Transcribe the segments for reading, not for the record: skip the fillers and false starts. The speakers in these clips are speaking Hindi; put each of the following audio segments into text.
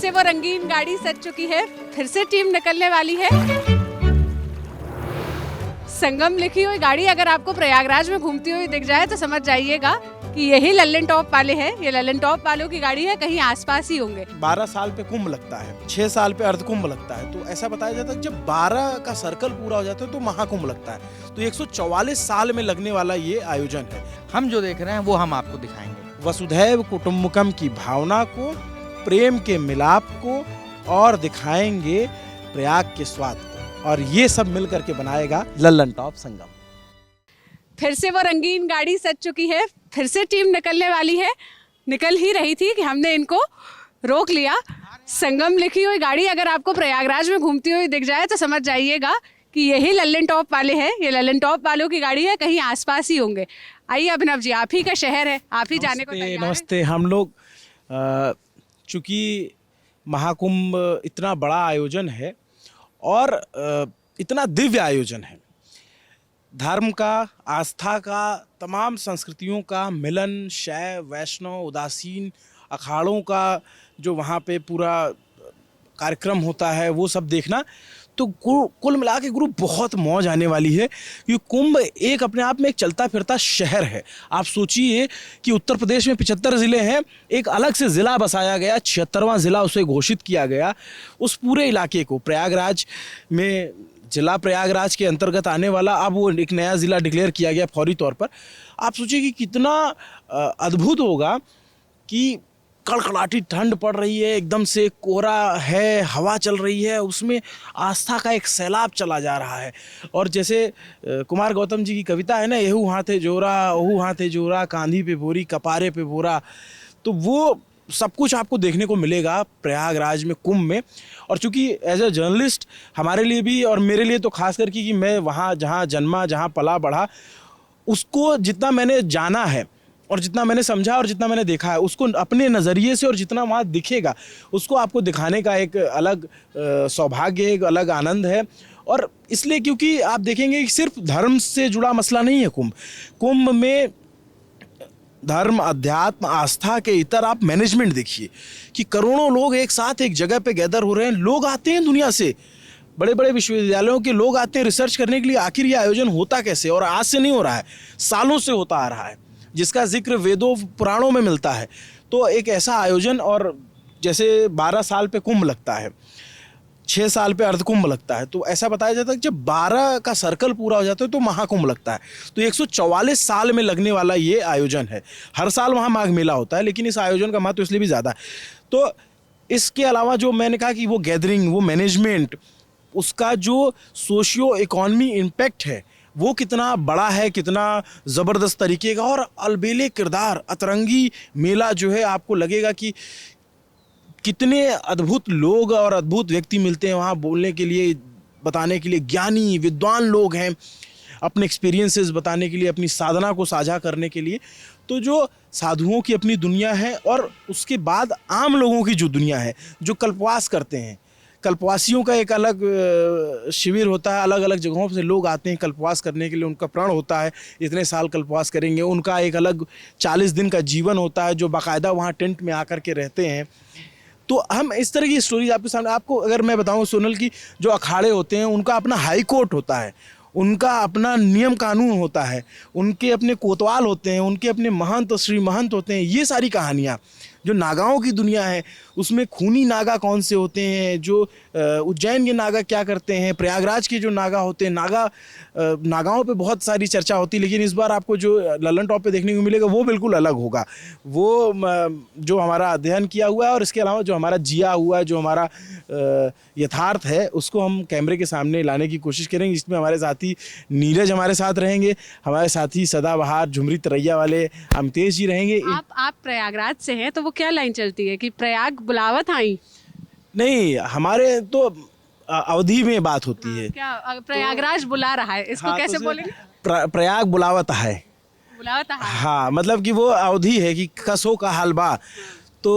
से वो रंगीन गाड़ी सज चुकी है, फिर से टीम निकलने वाली है। संगम लिखी हुई गाड़ी अगर आपको प्रयागराज में घूमती हुई दिख जाए तो समझ जाइएगा कि यही लल्लन टॉप वाले हैं। ये लल्लन टॉप वालों की गाड़ी है, कहीं आसपास ही होंगे। 12 साल पे कुंभ लगता है, 6 साल पे अर्धकुंभ लगता है, तो ऐसा बताया जाता है जब 12 का सर्कल पूरा हो जाता है तो महाकुंभ लगता है। तो 144 साल में लगने वाला ये आयोजन है। हम जो देख रहे हैं वो हम आपको दिखाएंगे। वसुधैव कुटुम्बकम की भावना को, प्रेम के मिलाप को और दिखाएंगे प्रयाग के स्वाद को, और ये सब मिल करके बनाएगा लल्लन टॉप संगम। फिर से वो रंगीन गाड़ी सज चुकी है, फिर से टीम निकलने वाली है। निकल ही रही थी कि हमने इनको रोक लिया। संगम लिखी हुई गाड़ी अगर आपको प्रयागराज में घूमती हुई दिख जाए तो समझ जाइएगा कि यही लल्लन टॉप वाले हैं। ये लल्लन टॉप वालों की गाड़ी है, कहीं आसपास ही होंगे। आइए अभिनव जी, आप ही का शहर है, आप ही जाने को तैयार हैं। नमस्ते। हम लोग चूँकि महाकुंभ इतना बड़ा आयोजन है और इतना दिव्य आयोजन है, धर्म का, आस्था का, तमाम संस्कृतियों का मिलन, शैव वैष्णव उदासीन अखाड़ों का जो वहाँ पे पूरा कार्यक्रम होता है वो सब देखना, तो कुल मिला के गुरु बहुत मौज आने वाली है। ये कुंभ एक अपने आप में एक चलता फिरता शहर है। आप सोचिए कि उत्तर प्रदेश में 75 ज़िले हैं, एक अलग से ज़िला बसाया गया, 76वां ज़िला उसे घोषित किया गया। उस पूरे इलाके को प्रयागराज में, जिला प्रयागराज के अंतर्गत आने वाला, अब वो एक नया ज़िला डिक्लेयर किया गया फौरी तौर पर। आप सोचिए कि कितना अद्भुत होगा कि कड़कड़ाटी ठंड पड़ रही है, एकदम से कोहरा है, हवा चल रही है, उसमें आस्था का एक सैलाब चला जा रहा है। और जैसे कुमार गौतम जी की कविता है ना, एहू हाथे जोरा, ओहू हाथे जोरा, कांधी पे बोरी, कपारे पे बोरा, तो वो सब कुछ आपको देखने को मिलेगा प्रयागराज में, कुंभ में। और चूंकि एज ए जर्नलिस्ट हमारे लिए भी और मेरे लिए तो खास करके कि मैं वहाँ जहाँ जन्मा, जहाँ पला बढ़ा, उसको जितना मैंने जाना है और जितना मैंने समझा और जितना मैंने देखा है, उसको अपने नज़रिए से और जितना वहाँ दिखेगा उसको आपको दिखाने का एक अलग सौभाग्य, एक अलग आनंद है। और इसलिए क्योंकि आप देखेंगे कि सिर्फ धर्म से जुड़ा मसला नहीं है कुंभ में धर्म, अध्यात्म, आस्था के इतर आप मैनेजमेंट देखिए कि करोड़ों लोग एक साथ एक जगह पे गैदर हो रहे हैं। लोग आते हैं दुनिया से, बड़े बड़े विश्वविद्यालयों के लोग आते हैं रिसर्च करने के लिए आखिर ये आयोजन होता कैसे। और आज से नहीं हो रहा है, सालों से होता आ रहा है, जिसका जिक्र वेदों पुराणों में मिलता है। तो एक ऐसा आयोजन, और जैसे 12 साल पे कुंभ लगता है, 6 साल पे अर्धकुंभ लगता है, तो ऐसा बताया जाता है कि जब 12 का सर्कल पूरा हो जाता है तो महाकुंभ लगता है। तो 144 साल में लगने वाला ये आयोजन है। हर साल वहाँ माघ मेला होता है, लेकिन इस आयोजन का महत्व इसलिए भी ज़्यादा है। तो इसके अलावा जो मैंने कहा कि वो गैदरिंग, वो मैनेजमेंट, उसका जो सोशियो इकॉनमी इम्पैक्ट है वो कितना बड़ा है, कितना ज़बरदस्त तरीके का। और अलबेले किरदार, अतरंगी मेला जो है, आपको लगेगा कि कितने अद्भुत लोग और अद्भुत व्यक्ति मिलते हैं वहाँ बोलने के लिए, बताने के लिए। ज्ञानी विद्वान लोग हैं अपने एक्सपीरियंसेस बताने के लिए, अपनी साधना को साझा करने के लिए। तो जो साधुओं की अपनी दुनिया है और उसके बाद आम लोगों की जो दुनिया है, जो कल्पवास करते हैं, कल्पवासियों का एक अलग शिविर होता है, अलग अलग जगहों से लोग आते हैं कल्पवास करने के लिए। उनका प्रण होता है इतने साल कल्पवास करेंगे, उनका एक अलग 40 दिन का जीवन होता है, जो बाकायदा वहाँ टेंट में आकर के रहते हैं। तो हम इस तरह की स्टोरीज आपके सामने, आपको अगर मैं बताऊं सोनल की, जो अखाड़े होते हैं उनका अपना हाई कोर्ट होता है, उनका अपना नियम कानून होता है, उनके अपने कोतवाल होते हैं, उनके अपने महंत श्री महंत होते हैं। ये सारी कहानियाँ जो नागाओं की दुनिया है, उसमें खूनी नागा कौन से होते हैं, जो उज्जैन के नागा क्या करते हैं, प्रयागराज के जो नागा होते हैं, नागाओं पे बहुत सारी चर्चा होती है। लेकिन इस बार आपको जो लल्लन टॉप पे देखने को मिलेगा वो बिल्कुल अलग होगा। वो जो हमारा अध्ययन किया हुआ है और इसके अलावा जो हमारा जिया हुआ है, जो हमारा यथार्थ है, उसको हम कैमरे के सामने लाने की कोशिश करेंगे। जिसमें हमारे साथी नीरज हमारे साथ रहेंगे, हमारे साथी सदाबहार झुमरी तरैया वाले अमतेश जी रहेंगे। आप प्रयागराज से हैं, तो वो क्या लाइन चलती है कि प्रयाग बुलावत आई? नहीं, हमारे तो अवधि में बात होती है। क्या प्रयागराज बुला रहा है, इसको कैसे तो बोलेंगे? प्रयाग बुलावत है। बुलावत है, हाँ, मतलब कि वो अवधि है कि कसो का हलवा। तो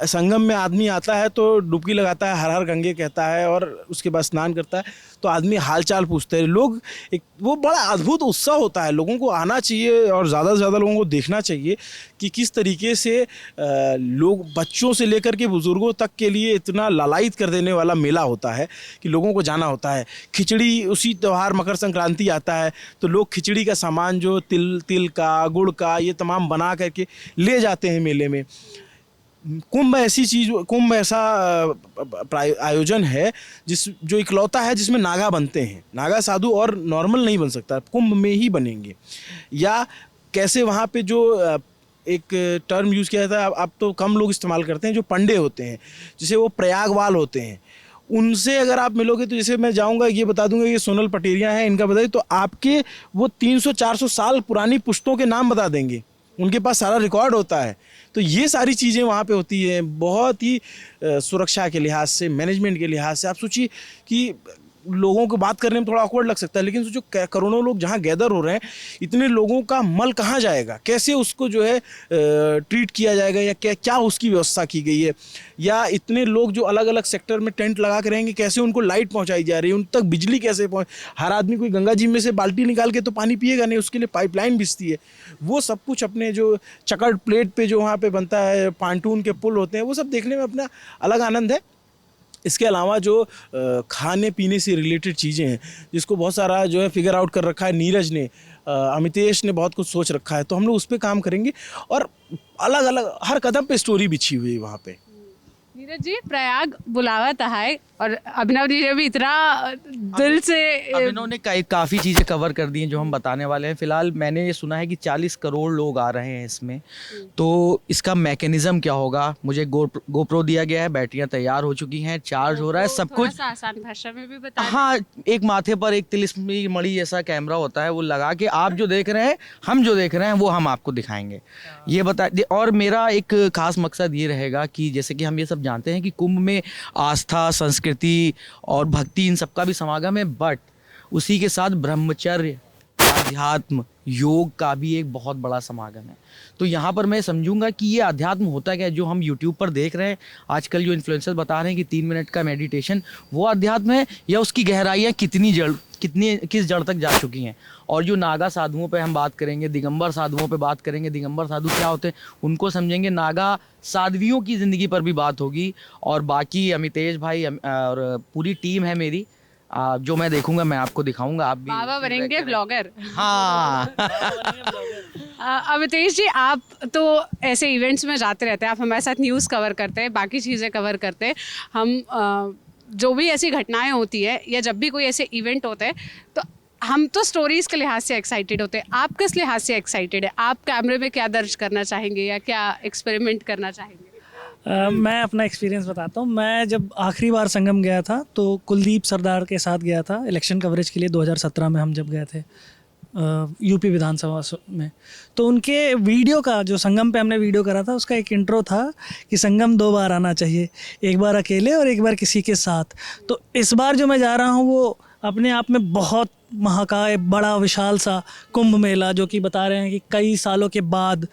संगम में आदमी आता है तो डुबकी लगाता है, हर हर गंगे कहता है और उसके बाद स्नान करता है, तो आदमी हालचाल पूछते हैं लोग। एक वो बड़ा अद्भुत उत्साह होता है, लोगों को आना चाहिए और ज़्यादा से ज़्यादा लोगों को देखना चाहिए कि किस तरीके से लोग बच्चों से लेकर के बुज़ुर्गों तक के लिए इतना लालायित कर देने वाला मेला होता है कि लोगों को जाना होता है। खिचड़ी, उसी त्यौहार मकर संक्रांति आता है तो लोग खिचड़ी का सामान जो तिल का, गुड़ का, ये तमाम बना करके ले जाते हैं मेले में। कुंभ ऐसा आयोजन है जो इकलौता है जिसमें नागा बनते हैं। नागा साधु और नॉर्मल नहीं बन सकता, कुंभ में ही बनेंगे। या कैसे वहाँ पे जो एक टर्म यूज़ किया जाता है, अब तो कम लोग इस्तेमाल करते हैं, जो पंडे होते हैं जिसे वो प्रयागवाल होते हैं, उनसे अगर आप मिलोगे तो जैसे मैं जाऊंगा ये बता दूंगा ये सोनल पटेरिया हैं, इनका बताइए, तो आपके वो 300-400 साल पुरानी पुश्तों के नाम बता देंगे, उनके पास सारा रिकॉर्ड होता है। तो ये सारी चीज़ें वहाँ पे होती हैं, बहुत ही सुरक्षा के लिहाज से, मैनेजमेंट के लिहाज से। आप सोचिए कि लोगों को बात करने में थोड़ा ऑकवर्ड लग सकता है, लेकिन सोचो करोड़ों लोग जहाँ गैदर हो रहे हैं, इतने लोगों का मल कहाँ जाएगा, कैसे उसको जो है ट्रीट किया जाएगा, या क्या उसकी व्यवस्था की गई है, या इतने लोग जो अलग अलग सेक्टर में टेंट लगा के रहेंगे, कैसे उनको लाइट पहुँचाई जा रही है, उन तक बिजली कैसे हर आदमी कोई गंगा जी में से बाल्टी निकाल के तो पानी पिएगा नहीं, उसके लिए पाइपलाइन बिछती है। वो सब कुछ अपने जो चकड़ प्लेट पे जो वहाँ पे बनता है, पांटून के पुल होते हैं, वो सब देखने में अपना अलग आनंद है। इसके अलावा जो खाने पीने से रिलेटेड चीज़ें हैं, जिसको बहुत सारा जो है फिगर आउट कर रखा है नीरज ने, अमितेश ने बहुत कुछ सोच रखा है, तो हम लोग उस पर काम करेंगे। और अलग अलग हर कदम पे स्टोरी बिछी हुई है वहाँ पे। नीरज जी, प्रयाग बुलावत है और अभिनव जी ने भी इतना दिल से अभिनव ने काफ़ी चीज़ें कवर कर दी हैं जो हम बताने वाले हैं। फिलहाल मैंने ये सुना है कि 40 करोड़ लोग आ रहे हैं इसमें, तो इसका मैकेनिज्म क्या होगा। मुझे गोप्रो दिया गया है, बैटरियां तैयार हो चुकी हैं, चार्ज हो रहा है, सब कुछ आसान भाषा में भी बता। हाँ, एक माथे पर एक तिलिस्मी मणि जैसा कैमरा होता है, वो लगा के आप जो देख रहे हैं, हम जो देख रहे हैं, वो हम आपको दिखाएंगे, ये बता। और मेरा एक खास मकसद ये रहेगा कि जैसे कि हम ये सब जानते हैं कि कुंभ में आस्था, संस्कृति और भक्ति, इन सबका भी समागम है, बट उसी के साथ ब्रह्मचर्य, अध्यात्म, योग का भी एक बहुत बड़ा समागम है। तो यहाँ पर मैं समझूंगा कि ये अध्यात्म होता क्या है, जो हम YouTube पर देख रहे हैं आजकल, जो इन्फ्लुएंसर्स बता रहे हैं कि 3 मिनट का मेडिटेशन, वो अध्यात्म है, या उसकी गहराइयाँ किस जड़ तक जा चुकी हैं। और जो नागा साधुओं पे हम बात करेंगे, दिगंबर साधुओं पे बात करेंगे, दिगंबर साधु क्या होते हैं उनको समझेंगे, नागा साध्वियों की ज़िंदगी पर भी बात होगी। और बाकी अमितेश भाई और पूरी टीम है मेरी, जो मैं देखूंगा मैं आपको दिखाऊंगा, आप भी बाबा बनेंगे ब्लॉगर। हाँ। अमितेश जी, आप तो ऐसे इवेंट्स में जाते रहते हैं, आप हमारे साथ न्यूज़ कवर करते हैं, बाकी चीज़ें कवर करते हैं। हम जो भी ऐसी घटनाएं होती है या जब भी कोई ऐसे इवेंट होते हैं, तो हम तो स्टोरीज़ के लिहाज से एक्साइटेड होते हैं। आप किस लिहाज से एक्साइटेड है? आप कैमरे में क्या दर्ज करना चाहेंगे या क्या एक्सपेरिमेंट करना चाहेंगे? मैं अपना एक्सपीरियंस बताता हूँ। मैं जब आखिरी बार संगम गया था तो कुलदीप सरदार के साथ गया था इलेक्शन कवरेज के लिए, 2017 में हम जब गए थे यूपी विधानसभा में। तो उनके वीडियो का जो संगम पे हमने वीडियो करा था, उसका एक इंट्रो था कि संगम 2 बार आना चाहिए, एक बार अकेले और एक बार किसी के साथ। तो इस बार जो मैं जा रहा हूँ वो अपने आप में बहुत महाकाय, बड़ा विशाल सा कुंभ मेला, जो कि बता रहे हैं कि कई सालों के बाद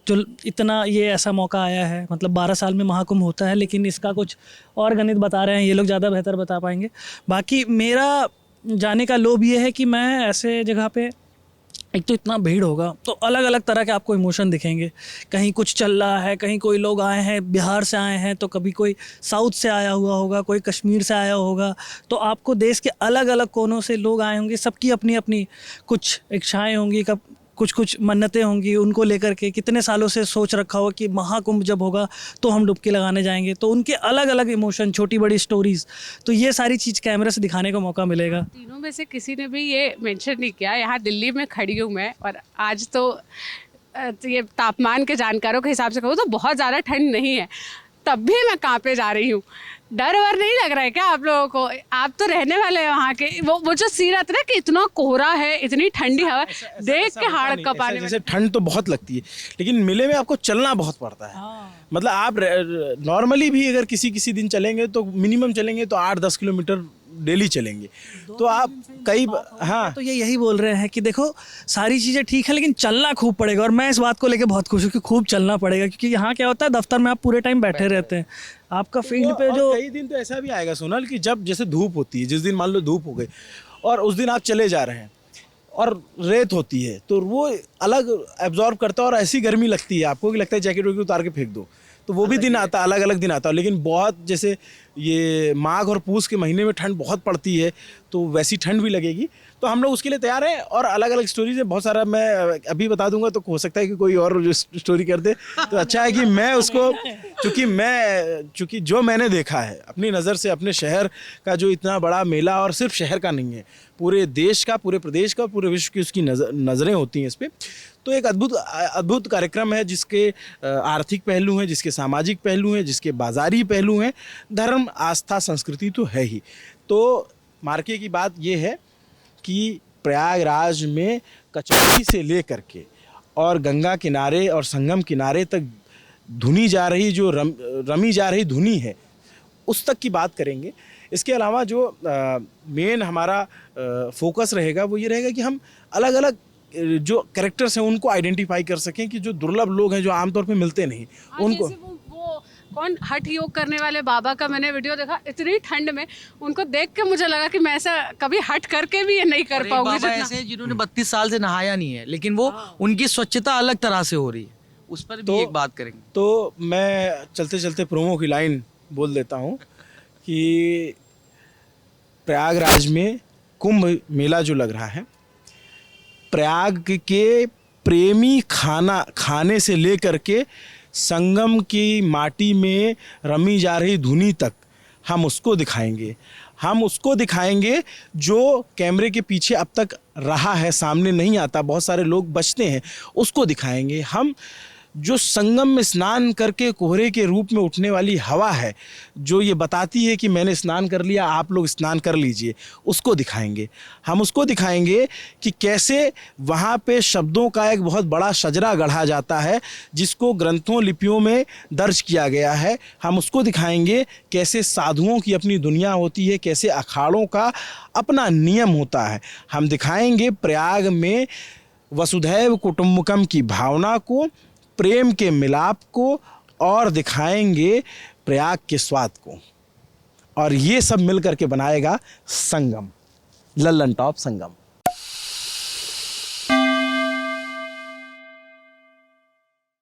जो इतना ये ऐसा मौका आया है, मतलब 12 साल में महाकुंभ होता है, लेकिन इसका कुछ और गणित बता रहे हैं, ये लोग ज़्यादा बेहतर बता पाएंगे। बाकी मेरा जाने का लोभ ये है कि मैं ऐसे जगह पे, एक तो इतना भीड़ होगा तो अलग अलग तरह के आपको इमोशन दिखेंगे, कहीं कुछ चल रहा है, कहीं कोई लोग आए हैं बिहार से आए हैं, तो कभी कोई साउथ से आया हुआ होगा, कोई कश्मीर से आया होगा, तो आपको देश के अलग अलग कोनों से लोग आए होंगे, सबकी अपनी अपनी कुछ इच्छाएं होंगी, कुछ मन्नतें होंगी, उनको लेकर के कितने सालों से सोच रखा हो कि महाकुंभ जब होगा तो हम डुबकी लगाने जाएंगे, तो उनके अलग अलग इमोशन, छोटी बड़ी स्टोरीज़, तो ये सारी चीज़ कैमरे से दिखाने का मौका मिलेगा। तीनों में से किसी ने भी ये मेंशन नहीं किया, यहाँ दिल्ली में खड़ी हूँ मैं, और आज तो ये तापमान के जानकारों के हिसाब से कहूँ तो बहुत ज़्यादा ठंड नहीं है, तब भी मैं कांपे जा रही हूँ। डर वर नहीं लग रहा है क्या आप लोगों को? आप तो रहने वाले हैं वहाँ के। वो जो सीन आता है ना कि इतना कोहरा है, इतनी ठंडी हवा, देख के हाड़ कपाने। जैसे ठंड तो बहुत लगती है, लेकिन मेले में आपको चलना बहुत पड़ता है। मतलब आप नॉर्मली भी अगर किसी दिन चलेंगे तो मिनिमम चलेंगे तो 8-10 किलोमीटर डेली चलेंगे। तो आप कई हाँ तो ये यही बोल रहे हैं कि देखो सारी चीज़ें ठीक है लेकिन चलना खूब पड़ेगा, और मैं इस बात को लेके बहुत खुश हूँ कि खूब चलना पड़ेगा, क्योंकि यहाँ क्या होता है दफ्तर में आप पूरे टाइम बैठे रहते हैं, आपका फील्ड पे और जो कई दिन तो ऐसा भी आएगा सोनल कि जब जैसे धूप होती है, जिस दिन मान लो धूप हो गई और उस दिन आप चले जा रहे हैं और रेत होती है तो वो अलग एब्जॉर्ब करता है और ऐसी गर्मी लगती है आपको कि लगता है जैकेट वैकेट उतार के फेंक दो। तो वो भी दिन आता, अलग अलग दिन आता है। लेकिन बहुत जैसे ये माघ और पूस के महीने में ठंड बहुत पड़ती है तो वैसी ठंड भी लगेगी। तो हम लोग उसके लिए तैयार हैं और अलग अलग स्टोरीज है बहुत सारा, मैं अभी बता दूंगा तो हो सकता है कि कोई और स्टोरी कर दे। तो अच्छा है कि मैं उसको चूँकि जो मैंने देखा है अपनी नज़र से, अपने शहर का जो इतना बड़ा मेला, और सिर्फ शहर का नहीं है, पूरे देश का, पूरे प्रदेश का, पूरे विश्व की उसकी नज़रें होती हैं इस पर। तो एक अद्भुत कार्यक्रम है जिसके आर्थिक पहलू हैं, जिसके सामाजिक पहलू हैं, जिसके बाज़ारी पहलू हैं, धर्म, आस्था, संस्कृति तो है ही। तो मार्के की बात ये है कि प्रयागराज में कचौड़ी से लेकर के और गंगा किनारे और संगम किनारे तक धुनी जा रही जो रमी जा रही धुनी है उस तक की बात करेंगे। इसके अलावा जो मेन हमारा फोकस रहेगा वो ये रहेगा कि हम अलग अलग जो कैरेक्टर्स हैं उनको आइडेंटिफाई कर सकें कि जो दुर्लभ लोग हैं जो आमतौर पे मिलते नहीं उनको। जैसे वो कौन हठ योग करने वाले बाबा का मैंने वीडियो देखा, इतनी ठंड में उनको देख के मुझे लगा कि मैं ऐसा कभी हट करके भी ये नहीं कर पाऊंगी बाबा जितना। ऐसे जिन्होंने 32 साल से नहाया नहीं है, लेकिन वो उनकी स्वच्छता अलग तरह से हो रही है, उस पर भी एक बात करेंगे। तो मैं चलते चलते प्रोमो की लाइन बोल देता हूँ कि प्रयागराज में कुंभ मेला जो लग रहा है, प्रयाग के प्रेमी खाने से लेकर के संगम की माटी में रमी जा रही धुनी तक हम उसको दिखाएंगे। हम उसको दिखाएंगे जो कैमरे के पीछे अब तक रहा है, सामने नहीं आता, बहुत सारे लोग बचते हैं, उसको दिखाएंगे। हम जो संगम में स्नान करके कोहरे के रूप में उठने वाली हवा है जो ये बताती है कि मैंने स्नान कर लिया, आप लोग स्नान कर लीजिए, उसको दिखाएंगे। हम उसको दिखाएंगे कि कैसे वहाँ पे शब्दों का एक बहुत बड़ा शजरा गढ़ा जाता है जिसको ग्रंथों लिपियों में दर्ज किया गया है। हम उसको दिखाएंगे कैसे साधुओं की अपनी दुनिया होती है, कैसे अखाड़ों का अपना नियम होता है। हम दिखाएंगे प्रयाग में वसुधैव कुटुंबकम की भावना को, प्रेम के मिलाप को, और दिखाएंगे प्रयाग के स्वाद को। और ये सब मिलकर के बनाएगा संगम, लल्लन टॉप संगम।